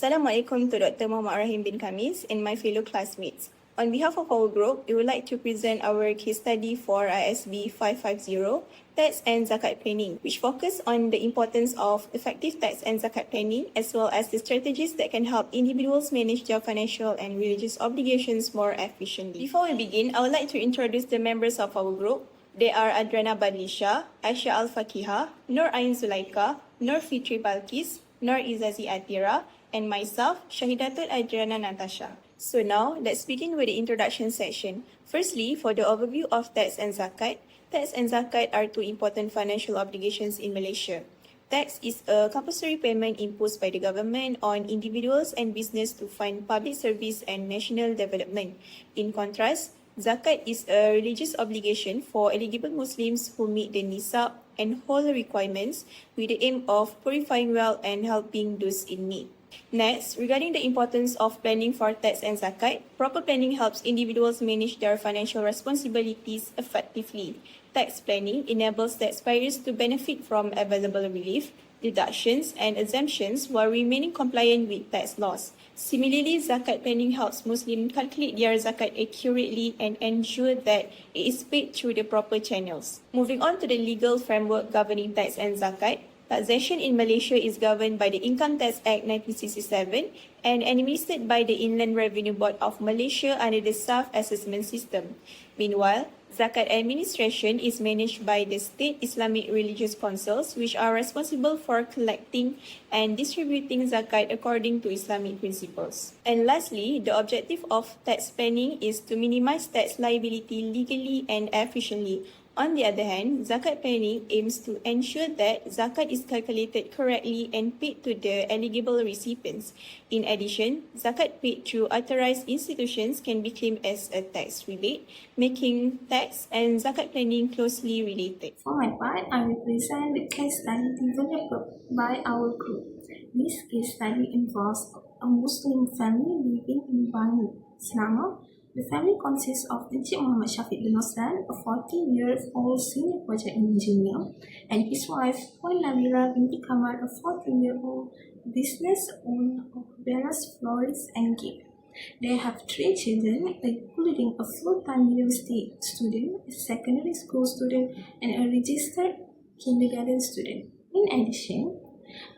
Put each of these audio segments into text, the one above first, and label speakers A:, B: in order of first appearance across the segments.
A: Assalamualaikum to Dr. Muhammad Rahim bin Khamis and my fellow classmates. On behalf of our group, we would like to present our case study for ISB550, Tax and Zakat Planning, which focus on the importance of effective tax and zakat planning, as well as the strategies that can help individuals manage their financial and religious obligations more efficiently. Before we begin, I would like to introduce the members of our group. They are Adrana Badlisha, Aisha Al-Fakiha, Nur Ain Zulaika, Nur Fitri Balkis, Nur Izazi Atira, and myself, Shahidatul Adriana Natasha. So now, let's begin with the introduction section. Firstly, for the overview of tax and zakat. Tax and zakat are two important financial obligations in Malaysia. Tax is a compulsory payment imposed by the government on individuals and business to fund public service and national development. In contrast, zakat is a religious obligation for eligible Muslims who meet the nisab and whole requirements with the aim of purifying wealth and helping those in need. Next, regarding the importance of planning for tax and zakat, proper planning helps individuals manage their financial responsibilities effectively. Tax planning enables taxpayers to benefit from available relief, deductions, and exemptions while remaining compliant with tax laws. Similarly, zakat planning helps Muslims calculate their zakat accurately and ensure that it is paid through the proper channels. Moving on to the legal framework governing tax and zakat, taxation in Malaysia is governed by the Income Tax Act 1967 and administered by the Inland Revenue Board of Malaysia under the Self-Assessment System. Meanwhile, zakat administration is managed by the State Islamic Religious Councils, which are responsible for collecting and distributing zakat according to Islamic principles. And lastly, the objective of tax planning is to minimize tax liability legally and efficiently. On the other hand, zakat planning aims to ensure that zakat is calculated correctly and paid to the eligible recipients. In addition, zakat paid through authorized institutions can be claimed as a tax rebate, making tax and zakat planning closely related.
B: For my part, I will present the case study developed by our group. This case study involves a Muslim family living in Bangi, Selangor. The family consists of Encik Muhammad Syafiq bin Osman, a 40-year-old senior project engineer, and his wife, Puan Nabila binti Kamal, a 40-year-old business owner of Beras Florist and Gift. They have 3 children, including a full-time university student, a secondary school student, and a registered kindergarten student. In addition,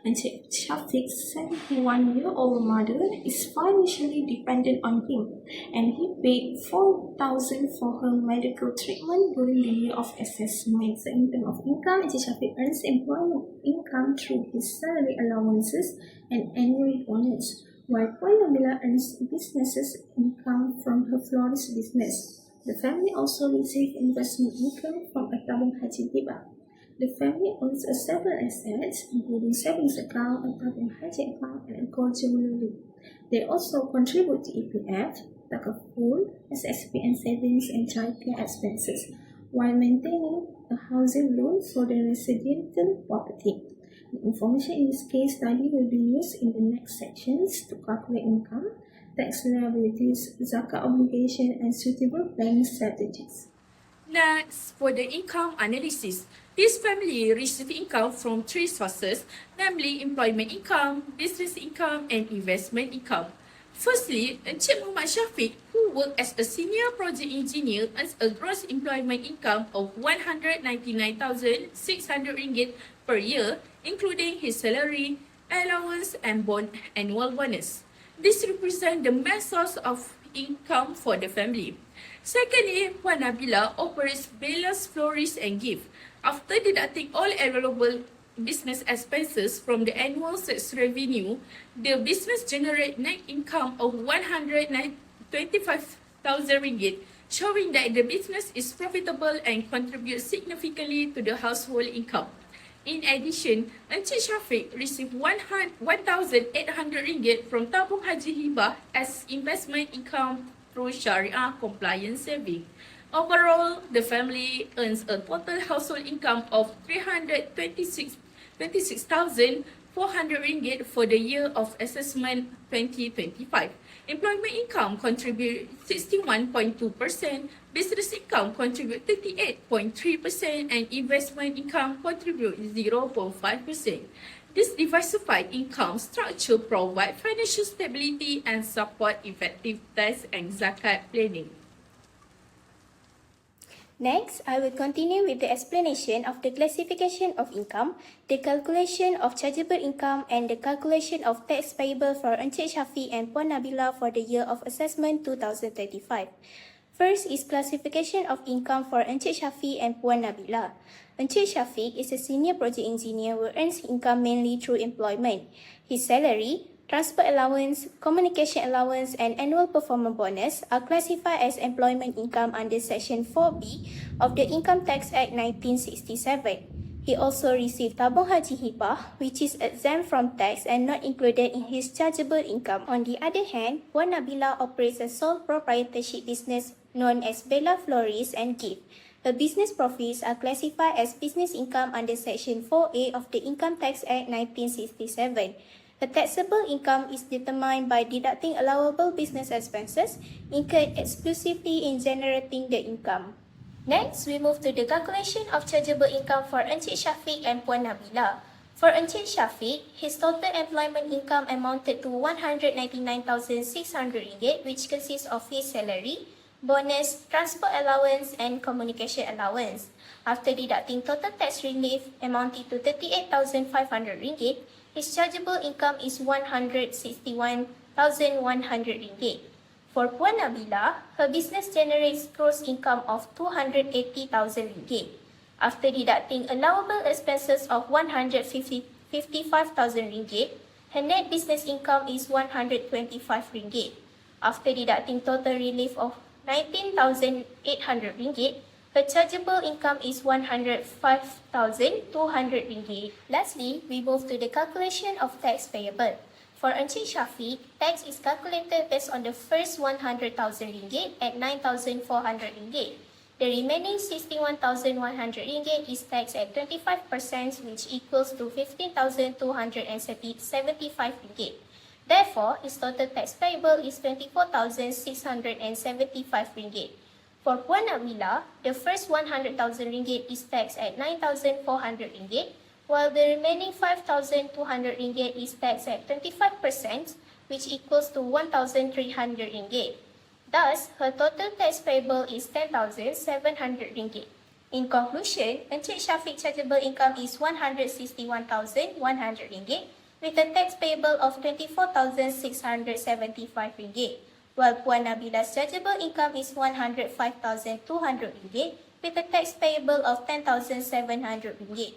B: Encik Syafiq's 71-year-old mother is financially dependent on him, and he paid 4,000 for her medical treatment during the year of assessment. So in terms of income, Encik Syafiq earns employment income through his salary allowances and annual bonus, while Puan Nabila earns businesses income from her florist business. The family also receives investment income from a tabung haji hibah. The family owns several assets, including savings account, a tabung haji account, and a gold jewelry. They also contribute to EPF, Takaful, SSP and savings and childcare expenses, while maintaining a housing loan for the residential property. The information in this case study will be used in the next sections to calculate income, tax liabilities, zakat obligation, and suitable planning strategies.
C: Next, for the income analysis, this family received income from 3 sources, namely employment income, business income, and investment income. Firstly, Encik Muhammad Syafiq, who worked as a senior project engineer, earns a gross employment income of RM199,600 per year, including his salary, allowance, and annual bonus. This represents the main source of income for the family. Secondly, Puan Nabila operates Belas Florist and Gift. After deducting all available business expenses from the annual sales revenue, the business generates net income of RM125,000, showing that the business is profitable and contributes significantly to the household income. In addition, Encik Syafiq received RM1,800 from tabung haji hibah as investment income through Sharia compliance saving. Overall, the family earns a total household income of RM26,400 for the year of assessment 2025. Employment income contribute 61.2%, business income contribute 38.3%, and investment income contribute 0.5%. This diversified income structure provides financial stability and support effective tax and zakat planning.
D: Next, I will continue with the explanation of the classification of income, the calculation of chargeable income, and the calculation of tax payable for Encik Shafiq and Puan Nabila for the year of assessment 2035. First is classification of income for Encik Shafiq and Puan Nabila. Encik Shafiq is a senior project engineer who earns income mainly through employment. His salary, transport allowance, communication allowance, and annual performance bonus are classified as employment income under Section 4B of the Income Tax Act 1967. He also received tabung haji hibah, which is exempt from tax and not included in his chargeable income. On the other hand, Puan Nabila operates a sole proprietorship business known as Bella Florist and Gift. Her business profits are classified as business income under Section 4A of the Income Tax Act 1967. The taxable income is determined by deducting allowable business expenses incurred exclusively in generating the income. Next, we move to the calculation of chargeable income for Encik Shafiq and Puan Nabila. For Encik Shafiq, his total employment income amounted to RM199,600, which consists of his salary, bonus, transport allowance, and communication allowance. After deducting total tax relief amounting to RM38,500, his chargeable income is RM161,100. For Puan Nabila, her business generates gross income of RM280,000. After deducting allowable expenses of RM155,000, her net business income is RM125. After deducting total relief of RM19,800, her chargeable income is RM105,200. Lastly, we move to the calculation of tax payable. For Encik Shafiq, tax is calculated based on the first RM100,000 at RM9,400. The remaining RM61,100 is taxed at 25%, which equals to RM15,275. Therefore, his total tax payable is RM24,675. For Puan Nabila, the first RM100,000 is taxed at RM9,400, while the remaining RM5,200 is taxed at 25%, which equals to RM1,300. Thus, her total tax payable is RM10,700. In conclusion, Encik Shafiq chargeable income is RM161,100, with a tax payable of RM24,675, while Puan Nabila's chargeable income is RM105,200, with a tax payable of RM10,700.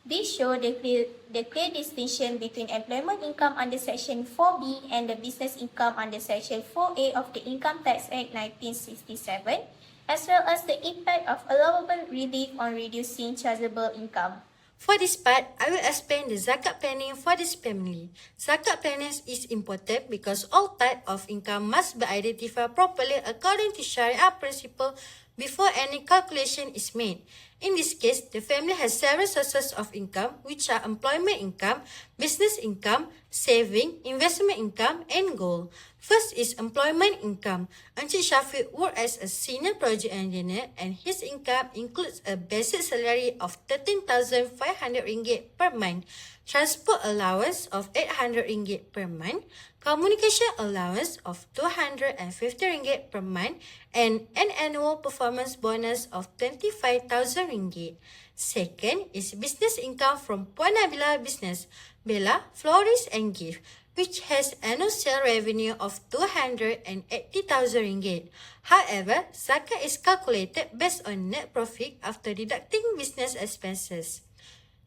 D: This shows the clear distinction between employment income under Section 4B and the business income under Section 4A of the Income Tax Act 1967, as well as the impact of allowable relief on reducing chargeable income.
E: For this part, I will explain the zakat planning for this family. Zakat planning is important because all type of income must be identified properly according to Sharia principle before any calculation is made. In this case, the family has several sources of income, which are employment income, business income, saving, investment income, and gold. First is employment income. Encik Shafiq works as a senior project engineer and his income includes a basic salary of RM13,500 per month, transport allowance of RM800 per month, communication allowance of RM250 per month, and an annual performance bonus of RM25,000. Second is business income from Puan Nabila business, Bella, Florist and Gift, which has annual sale revenue of RM280,000. However, zakat is calculated based on net profit after deducting business expenses.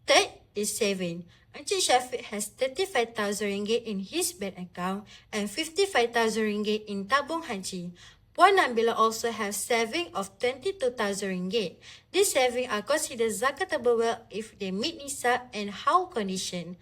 E: Third is saving. Encik Shafiq has RM35,000 in his bank account and RM55,000 in tabung haji. Puan Nabila also has saving of RM22,000. These savings are considered zakatable wealth if they meet nisab and howl condition.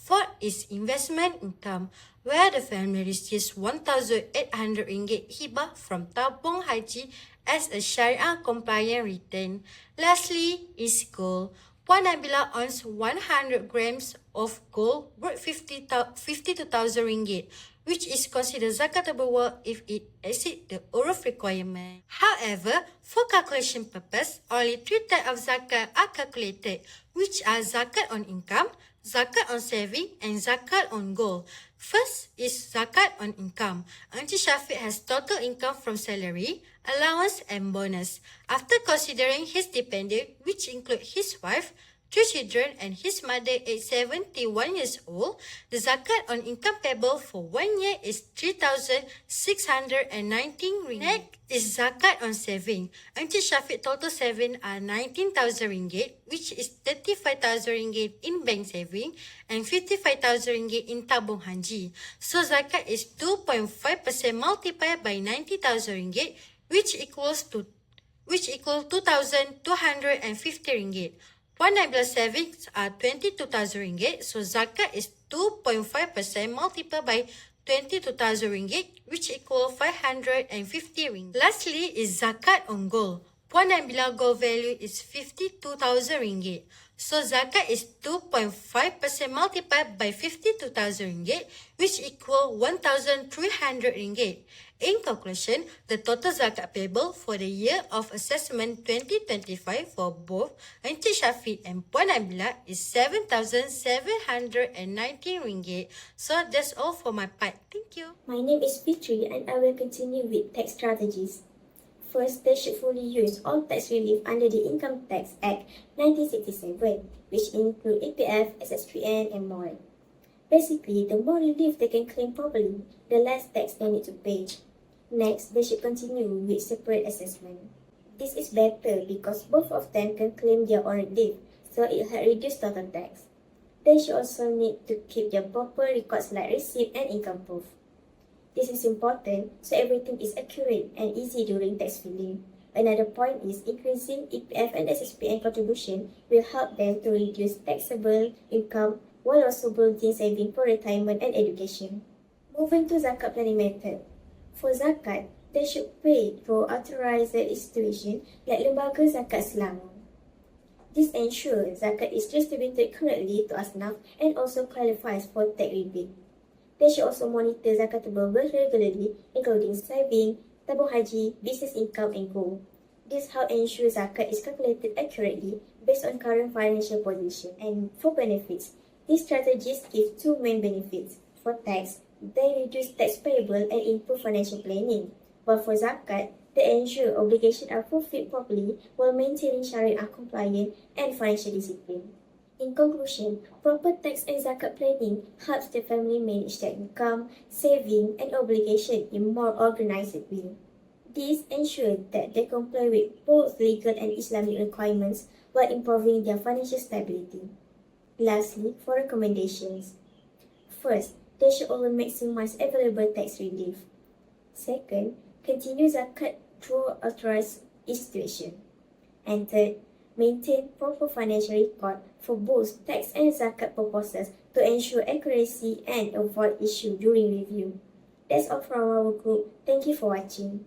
E: Fourth is investment income, where the family receives RM1,800 hibah from tabung haji as a Sharia-compliant return. Lastly is gold. Puan Nabila owns 100 grams of gold worth RM52,000, which is considered zakatable wealth if it exceeds the uruf requirement. However, for calculation purpose, only three types of zakat are calculated, which are zakat on income, Zakat on saving, and zakat on gold. First is zakat on income. Encik Shafiq has total income from salary, allowance and bonus. After considering his dependent, which include his wife, 3 children and his mother aged 71 years old, the zakat on income payable for 1 year is 3,619 ringgit. Next is zakat on saving. Encik Shafiq total saving are 19,000 ringgit, which is 35,000 ringgit in bank saving and 55,000 ringgit in tabung haji. So zakat is 2.5% multiplied by 90,000 ringgit, which equal 2,250 ringgit. Puan Nabila's savings are 22,000 ringgit, so zakat is 2.5% multiplied by 22,000 ringgit, which equal 550 ringgit. Lastly is zakat on gold. Puan Nabila gold value is 52,000 ringgit. So zakat is 2.5% multiplied by 52,000 ringgit, which equal 1,300 ringgit. In conclusion, the total zakat payable for the year of assessment 2025 for both Encik Shafiq and Puan Nabila is 7,719 ringgit. So that's all for my part. Thank you.
F: My name is Fitri and I will continue with tax strategies. First, they should fully use all tax relief under the Income Tax Act 1967, which include EPF, SSPN and more. Basically, the more relief they can claim properly, the less tax they need to pay. Next, they should continue with separate assessment. This is better because both of them can claim their own relief, so it will reduce total tax. They should also need to keep their proper records like receipt and income proof. This is important so everything is accurate and easy during tax filing. Another point is increasing EPF and SSPN contribution will help them to reduce taxable income while also building saving for retirement and education. Moving to zakat planning method. For zakat, they should pay through authorized institution like Lembaga Zakat Selangor. This ensures zakat is distributed correctly to asnaf and also qualifies for tax rebate. They should also monitor zakatable wealth regularly, including saving, tabung haji, business income and gold. This helps ensure zakat is calculated accurately based on current financial position. And for benefits, these strategies give two main benefits. For tax, they reduce tax payable and improve financial planning. But for zakat, they ensure obligations are fulfilled properly while maintaining Sharia compliance and financial discipline. In conclusion, proper tax and zakat planning helps the family manage their income, saving, and obligation in more organized way. This ensures that they comply with both legal and Islamic requirements while improving their financial stability. Lastly, for recommendations. First, they should always maximize available tax relief. Second, continue zakat through authorized institution. And third, maintain proper financial record for both tax and zakat purposes to ensure accuracy and avoid issue during review. That's all from our group. Thank you for watching.